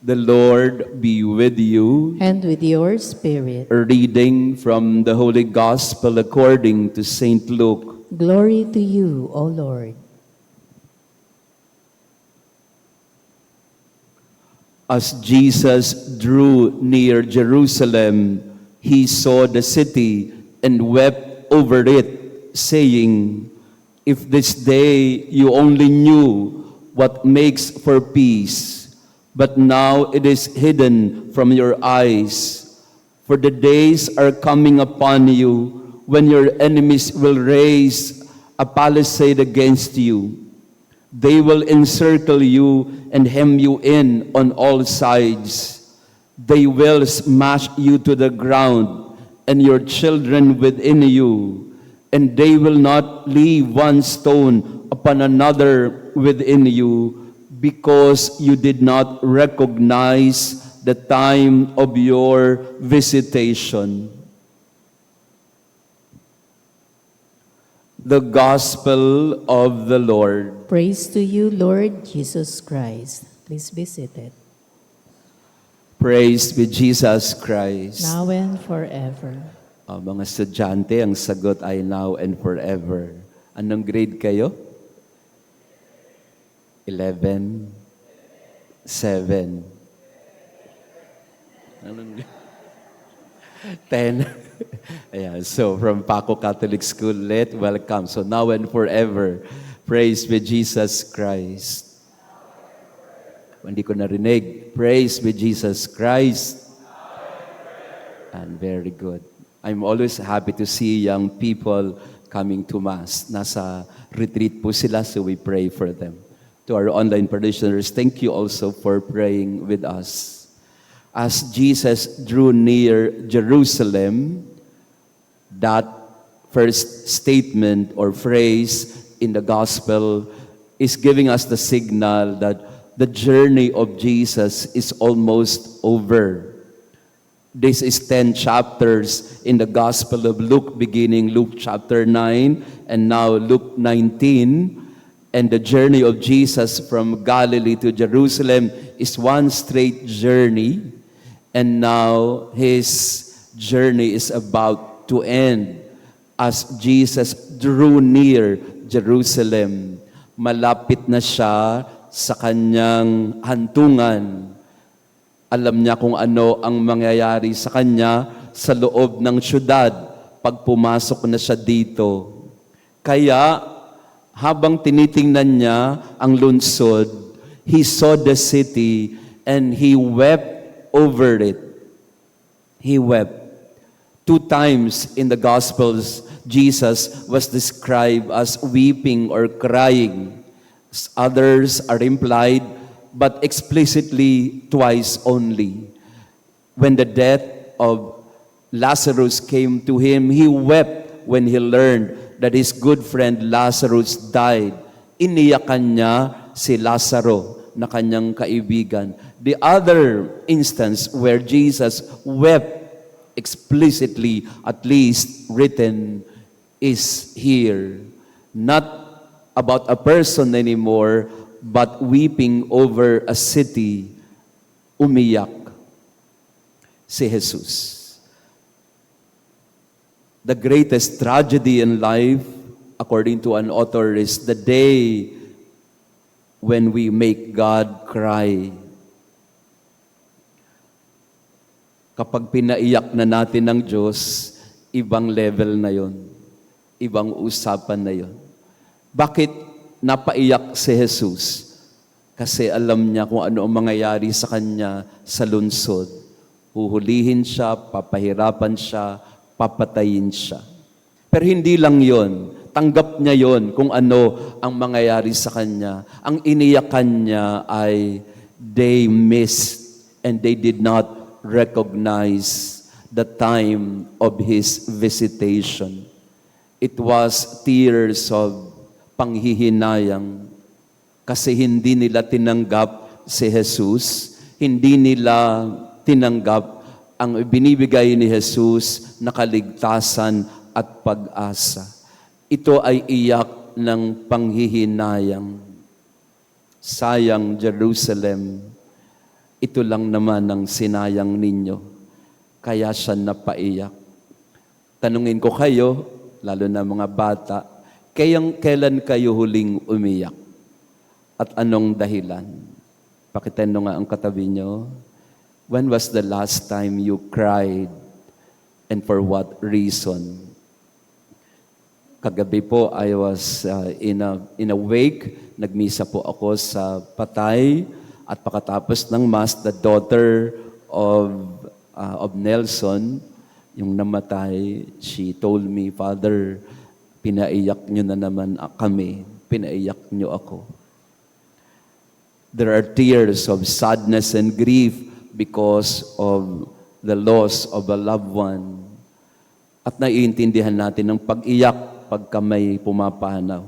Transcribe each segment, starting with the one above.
The Lord be with you. And with your spirit. A reading from the Holy Gospel according to St. Luke. Glory to you, O Lord. As Jesus drew near Jerusalem, he saw the city and wept over it, saying, "If this day you only knew what makes for peace, but now it is hidden from your eyes. For the days are coming upon you when your enemies will raise a palisade against you. They will encircle you and hem you in on all sides. They will smash you to the ground and your children within you, and they will not leave one stone upon another within you, because you did not recognize the time of your visitation." The Gospel of the Lord. Praise to you, Lord Jesus Christ. Please be seated. Praise be Jesus Christ. Now and forever. Mga estudyante, ang sagot ay now and forever. Anong grade kayo? 11? 7? Anong 10? Ayan, so from Paco Catholic School, welcome. So now and forever, praise be Jesus Christ. Hindi ko narinig, praise be Jesus Christ. And very good. I'm always happy to see young people coming to Mass. Nasa retreat po sila, so we pray for them. To our online parishioners, thank you also for praying with us. As Jesus drew near Jerusalem, that first statement or phrase in the gospel is giving us the signal that the journey of Jesus is almost over. This is 10 chapters in the Gospel of Luke, beginning Luke chapter 9 and now Luke 19. And the journey of Jesus from Galilee to Jerusalem is one straight journey. And now his journey is about to end as Jesus drew near Jerusalem. Malapit na siya sa kanyang hantungan. Alam niya kung ano ang mangyayari sa kanya sa loob ng syudad pag pumasok na siya dito. Kaya habang tinitingnan niya ang lungsod, he saw the city and he wept over it. He wept. 2 times in the Gospels, Jesus was described as weeping or crying. Others are implied, but explicitly twice only. When the death of Lazarus came to him, he wept when he learned that his good friend Lazarus died. Iniyakan niya si Lazaro na kanyang kaibigan. The other instance where Jesus wept explicitly, at least written, is here. Not about a person anymore, but weeping over a city. Umiyak si Jesus. The greatest tragedy in life, according to an author, is the day when we make God cry. Kapag pinaiyak na natin ng Diyos, ibang level na yon, ibang usapan na yon. Bakit napaiyak si Jesus? Kasi alam niya kung ano ang mangyayari sa kanya sa lungsod. Huhulihin siya, papahirapan siya, papatayin siya. Pero hindi lang yon. Tanggap niya yon kung ano ang mangyayari sa kanya. Ang iniyakan niya ay they missed and they did not recognize the time of his visitation. It was tears of panghihinayang kasi hindi nila tinanggap si Jesus, hindi nila tinanggap ang binibigay ni Jesus na kaligtasan at pag-asa. Ito ay iyak ng panghihinayang. Sayang Jerusalem, Ito lang naman ang sinayang ninyo. Kaya siya napaiyak. Tanungin ko kayo, lalo na mga bata, kailan kayo huling umiyak? At anong dahilan? Pakitendo nga ang katabi nyo. When was the last time you cried? And for what reason? Kagabi po, I was in a wake. Nagmisa po ako sa Patay. At pagkatapos ng Mass, the daughter of Nelson, yung namatay, she told me, Father, pinaiyak nyo na naman kami. Pinaiyak nyo ako. There are tears of sadness and grief because of the loss of a loved one. At naiintindihan natin ang pag-iyak pagka may pumapanaw.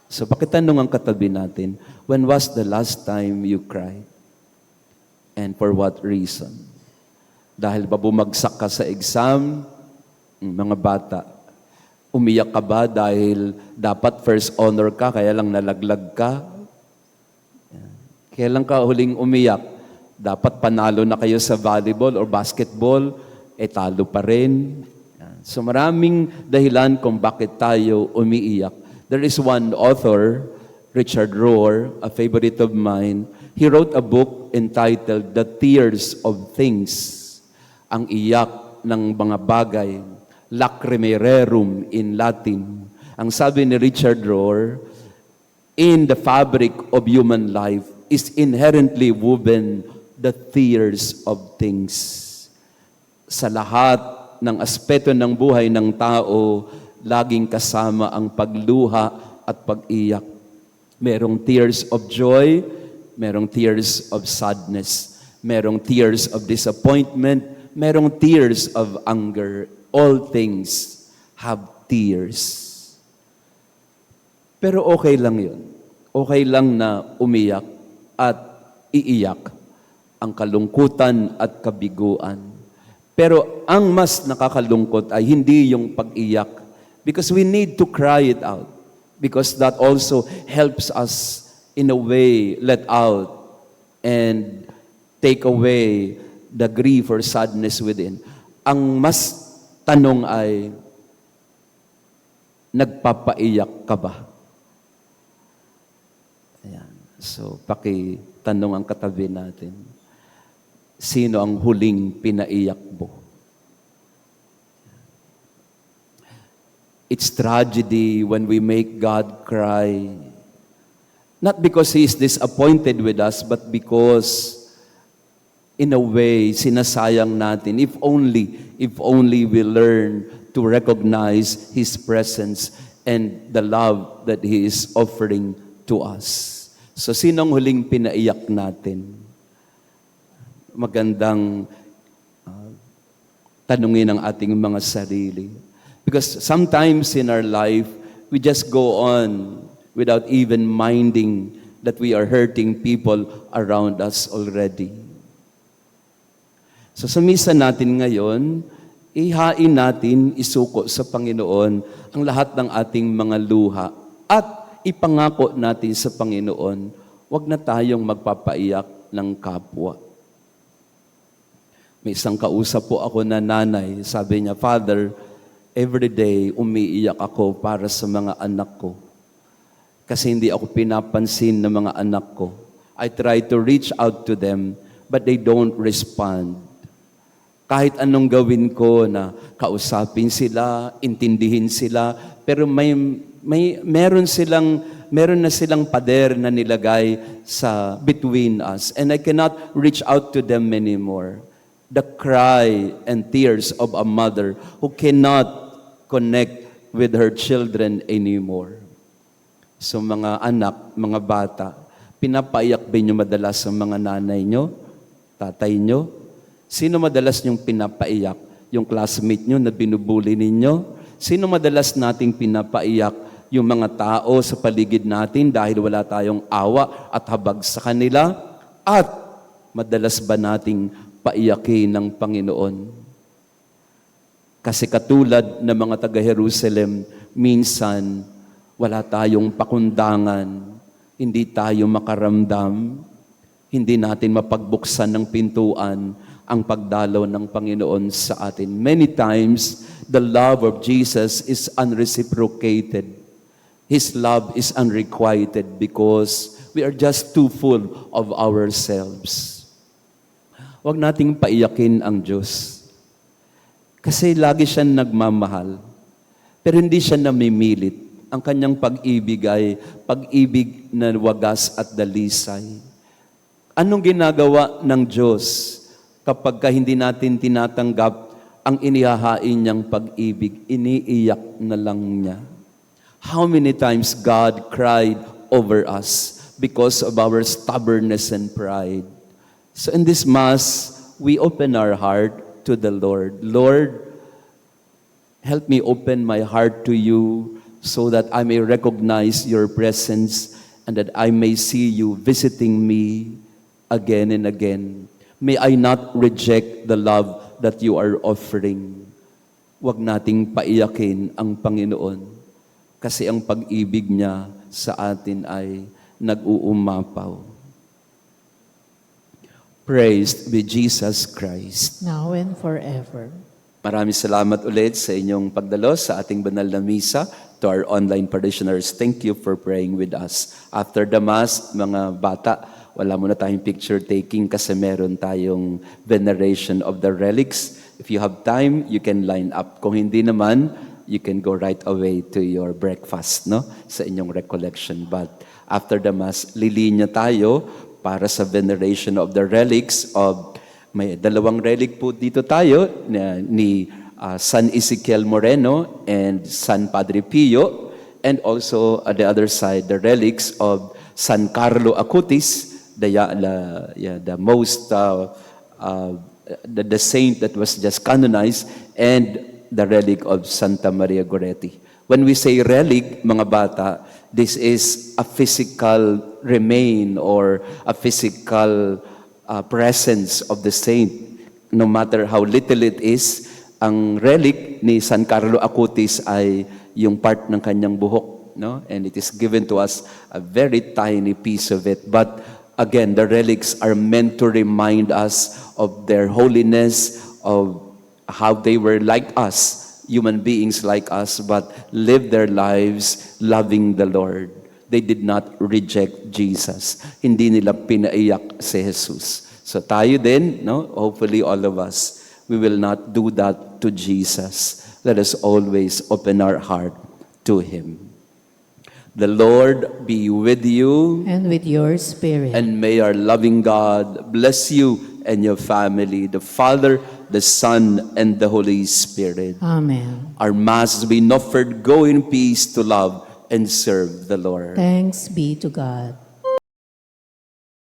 So, pakitanong ang katabi natin, when was the last time you cried? And for what reason? Dahil ba bumagsak ka sa exam? Mga bata, umiyak ka ba dahil dapat first honor ka, kaya lang nalaglag ka? Kailan ka huling umiyak? Dapat panalo na kayo sa volleyball or basketball, talo pa rin. So maraming dahilan kung bakit tayo umiiyak. There is one author, Richard Rohr, a favorite of mine. He wrote a book entitled The Tears of Things. Ang iyak ng mga bagay. Lacrimae in Latin. Ang sabi ni Richard Rohr, in the fabric of human life is inherently woven the tears of things. Sa lahat ng aspeto ng buhay ng tao, laging kasama ang pagluha at pag-iyak. Merong tears of joy, merong tears of sadness, merong tears of disappointment, merong tears of anger. All things have tears. Pero okay lang yun. Okay lang na umiyak at iiyak ang kalungkutan at kabiguan. Pero ang mas nakakalungkot ay hindi yung pag-iyak, because we need to cry it out. Because that also helps us in a way let out and take away the grief or sadness within. Ang mas tanong ay, nagpapaiyak ka ba? Ayan. So, pakitanong ang katabi natin. Sino ang huling pinaiyak mo? It's tragedy when we make God cry. Not because He is disappointed with us, but because, in a way, sinasayang natin. If only we learn to recognize His presence and the love that He is offering to us. So, sinong huling pinaiyak natin? Magandang tanungin ang ating mga sarili. Because sometimes in our life, we just go on without even minding that we are hurting people around us already. So sa misa natin ngayon, ihain natin, isuko sa Panginoon ang lahat ng ating mga luha at ipangako natin sa Panginoon, huwag na tayong magpapaiyak ng kapwa. May isang kausap po ako na nanay, sabi niya, Father, every day umiiyak ako para sa mga anak ko. Kasi hindi ako pinapansin ng mga anak ko. I try to reach out to them, but they don't respond. Kahit anong gawin ko na kausapin sila, intindihin sila, pero meron na silang pader na nilagay sa between us, and I cannot reach out to them anymore. The cry and tears of a mother who cannot connect with her children anymore. So mga anak, mga bata, pinapaiyak ba niyo madalas ang mga nanay niyo, tatay niyo? Sino madalas niyong pinapaiyak? Yung classmate niyo na binubuli ninyo? Sino madalas nating pinapaiyak? Yung mga tao sa paligid natin dahil wala tayong awa at habag sa kanila? At madalas ba nating paiyakin ng Panginoon? Kasi katulad ng mga taga-Jerusalem, minsan wala tayong pakundangan, hindi tayo makaramdam, hindi natin mapagbuksan ng pintuan ang pagdalaw ng Panginoon sa atin. Many times, the love of Jesus is unreciprocated. His love is unrequited because we are just too full of ourselves. Huwag nating paiyakin ang Diyos. Kasi lagi siyang nagmamahal. Pero hindi siya namimilit. Ang kanyang pag-ibig ay pag-ibig na wagas at dalisay. Anong ginagawa ng Diyos kapag hindi natin tinatanggap ang inihahain niyang pag-ibig? Iniiyak na lang niya. How many times God cried over us because of our stubbornness and pride? So in this Mass, we open our heart to the Lord. Lord, help me open my heart to you so that I may recognize your presence and that I may see you visiting me again and again. May I not reject the love that you are offering. Huwag nating paiyakin ang Panginoon kasi ang pag-ibig niya sa atin ay nag-uumapaw. Praised be Jesus Christ. Now and forever. Maraming salamat ulit sa inyong pagdalo sa ating banal na misa. To our online parishioners, thank you for praying with us. After the Mass, mga bata, wala muna tayong picture taking kasi meron tayong veneration of the relics. If you have time, you can line up. Kung hindi naman, you can go right away to your breakfast, no? Sa inyong recollection. But after the Mass, lilinya tayo para sa veneration of the relics of, may dalawang relic po dito tayo ni San Ezekiel Moreno and San Padre Pio, and also at the other side, the relics of San Carlo Acutis, the most the saint that was just canonized, and the relic of Santa Maria Goretti. When we say relic, mga bata, this is a physical remain or a physical presence of the saint. No matter how little it is, ang relic ni San Carlo Acutis ay yung part ng kanyang buhok, no? And it is given to us a very tiny piece of it. But again, the relics are meant to remind us of their holiness, of how they were like us, human beings like us, but lived their lives loving the Lord. They did not reject Jesus. Hindi nila pinaiyak si Jesus. So tayo din, no? Hopefully all of us, we will not do that to Jesus. Let us always open our heart to Him. The Lord be with you. And with your spirit. And may our loving God bless you and your family, the Father, the Son, and the Holy Spirit. Amen. Our Mass has been offered. Go in peace to love and serve the Lord. Thanks be to God.